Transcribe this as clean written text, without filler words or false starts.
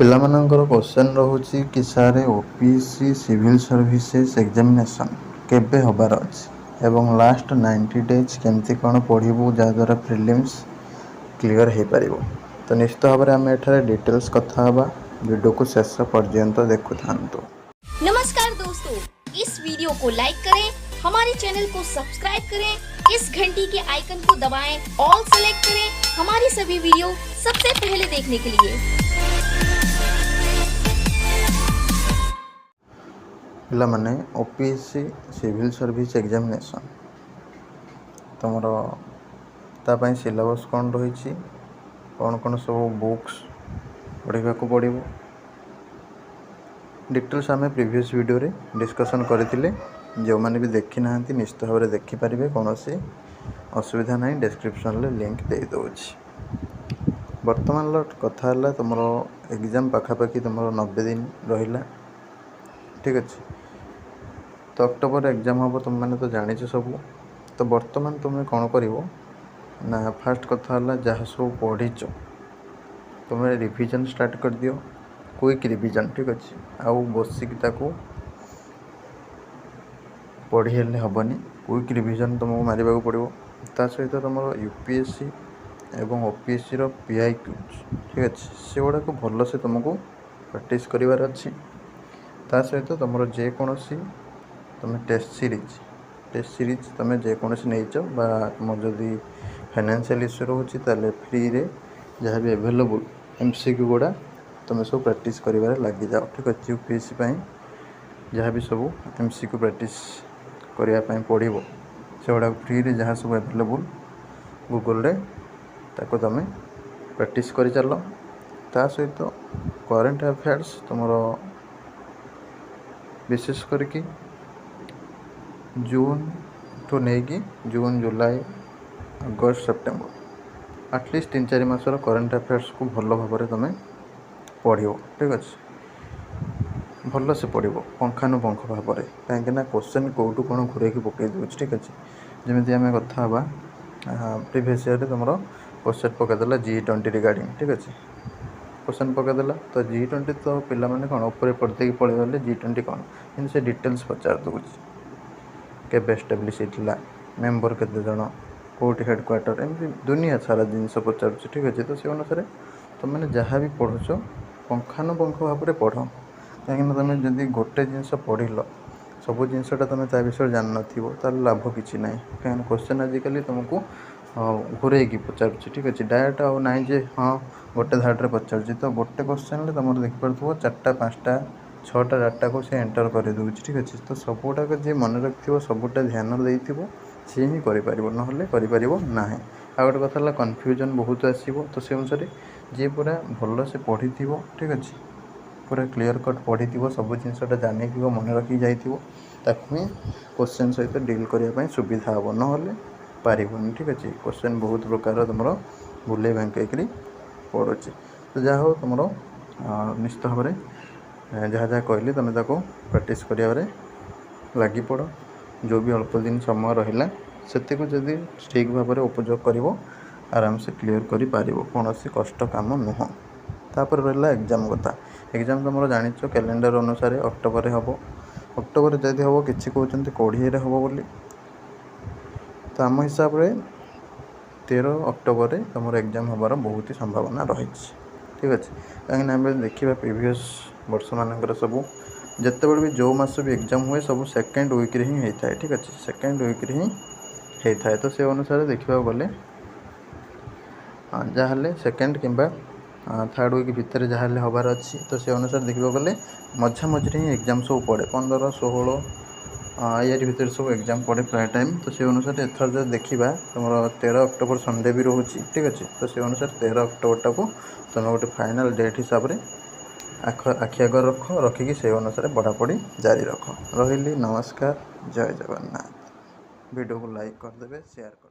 ପିଲାମାନଙ୍କର क्वेश्चन ରହୁଛି କି sir OPSC civil services examination କେବେ ହେବାର ଅଛି ଏବଂ ଲାଷ୍ଟ 90 ଡେଜ୍ କେମିତି କ'ଣ ପଢ଼ିବୁ ଯାହାଦ୍ୱାରା ପ୍ରିଲିମ୍ସ କ୍ଲିୟର ହେଇପାରିବ। तो निश्चित भाव में आम एठारे डिटेल्स कथा हवा वीडियो को शेष पर्यंत देखुथांतु। नमस्कार दोस्तों, इस वीडियो को लाइक करें, हमारे चैनल को सब्सक्राइब करें, इस घंटी के आइकन को दबाएं, ऑल सेलेक्ट करें हमारी सभी वीडियो सबसे पहले देखने के लिए। पिला माने ओपीएससी सिविल सर्विस एग्जामिनेशन तुमर तापाई सिलेबस कौन रही कौन कौन सब बुक्स पढ़ा पड़ो डिटेल्स आम प्रीवियस वीडियो रे डिस्कशन करथिले। जो मैंने भी देखी ना निश्चित भाव में देखिपारे कौन सी असुविधा ना डिस्क्रिप्शन ले लिंक दे दूँगी। वर्तमान कथा है तुम एग्जाम पाखापाखि तुम 90 दिन रहा ठीक अच्छे। तो अक्टोबर एग्जाम हम तुम मैंने तो जानी सब। तो वर्तमान तुम्हें कौन कर ना फास्ट कथा है जहाँ सब पढ़ीच तुम रिविजन स्टार्ट कर दियो क्विक रिविजन ठीक अच्छे। आउ बसिक पढ़ी हेबनी क्विक रिविजन तुमको मारे पड़ो। ता सहित तुम यूपीएससी एवं ओपीएससी रो पीआईक्यूज ठीक अच्छे से गुड़ा को भल से तुमको प्रैक्टिस करार अच्छी। ता सहित तुम जेकोसी तुम टेस्ट सीरीज तुम जेकोसी नहीं तुम जदि फाइनेंशियल इश्यू रोचे फ्री रे जहाँ भी एवेलेबल एमसीक्यू गुड़ा तुम सब प्रैक्टिस कर लगी जाओ ठीक अच्छे। यूपीएससी जहाँ भी सब एमसीक्यू प्रैक्टिस करने पड़ो से गुड़ा फ्री रे जहाँ सब एवेलेबल गूगल रे ताको तुम प्रैक्टिस कर चल। ता सहित करेंट अफेयर्स तुम विशेष करके जून ठू नहीं जून जुलाई अगस्त सेप्टेम्बर आटलिस्ट 3-4 मासर करेंट अफेयर्स को भल भाव में तुम पढ़ो ठीक अच्छे। भल से पढ़ो पंखानुपंख भाव में कहीं क्वेश्चन कौटू कौन घूरे पकई दूँ ठीक अच्छे। जमी आम कथा प्रीवियस ईयर तुम क्वेश्चन पकईदेला G20 रिगार्डिंग ठीक अच्छे। क्वेश्चन पकईदेला तो G20 तो पिला माने कौन ऊपर पढ़ते पड़े गले G20 कौन कि से डिटेल्स पचार दूँगी केबे एस्टाब्लिश होता मेम्बर केते जण कौटी हेडक्वार्टर एमती दुनिया सारा जिनस पचार ठीक अच्छे। तो से अनुसार तुम मैंने जहाँ भी पढ़ुच पंखानुपंख भाव में पढ़ कहीं तुम जब गोटे जिनस पढ़ सब जिनसटा तुम ता विषय जान न लाभ कि ना कहीं क्वेश्चन आजिकल तुमको घूरे पचार ठीक अच्छे। डायरेक्ट आउ ना जे हाँ गोटे धाड़े पचार तो गोटे क्वेश्चन तुम देखिपे 4टा 5टा 6टा डाटा को से एंटर कर दूँगी ठीक अच्छे। तो सबूटाक जी मन रखिए सबूटा ध्यान दे सी ही कर ना। आ गोटे कथा कन्फ्यूजन बहुत आसो तो से अनुसार जी पूरा भल से पढ़ी ठीक अच्छे पूरा क्लीयर कट पढ़ी सब जिनसटा जानी मन रखी जाइए क्वेश्चन सहित डील करने सुविधा हम ना पारबनी ठीक अच्छे। क्वेश्चन बहुत प्रकार तुम बुले भांकरी पड़े तो जहाँ हो तुम निश्चित भाव में जहाँ जहाँ कहली तुम प्रैक्टिस कर लगी पड़। जो भी अल्प दिन समय रहा से जदि ठीक भाव में उपयोग कर आराम से क्लीयर कर कौन कष्ट काम नुह। तापर रहा एग्जाम कथा। एग्जाम तुम जान कैलेंडर अनुसार अक्टोबर हम अक्टोबर जदि हम कि कहते 20 हम बोली तो आम हिसाब से 13 अक्टोबर में तुम एग्जाम हबार बहुत ही संभावना रही ठीक अच्छे। कहीं देखा प्रीवियस वर्ष मानकर सब जितेबाला भी जो मास भी एग्जाम हुए सब सेकेंड वीक रे ही होता है ठीक अच्छे। सेकेंड वीक रे ही होता है तो से अनुसार देखा गले जहाँ सेकेंड किंबा थर्ड वीक भितर जहाँ हबार अच्छी तो से अनुसार देखा गले मझा मझे ही एग्जाम सब पड़े 15-16 यार भितर सब एग्जाम पड़े प्राय टाइम। तो से अनुसार एथर जो देखा तुम 13 अक्टोबर संडे भी रोचे ठीक अच्छे। तो से अनुसार 13 अक्टोबर टाक तुम गोटे फाइनाल डेट हिसाब से आखि आगर रखिकी से अनुसार पढ़ापढ़ी जारी रख रही। नमस्कार, जय जगन्नाथ। वीडियो को लाइक करदे, शेयर कर।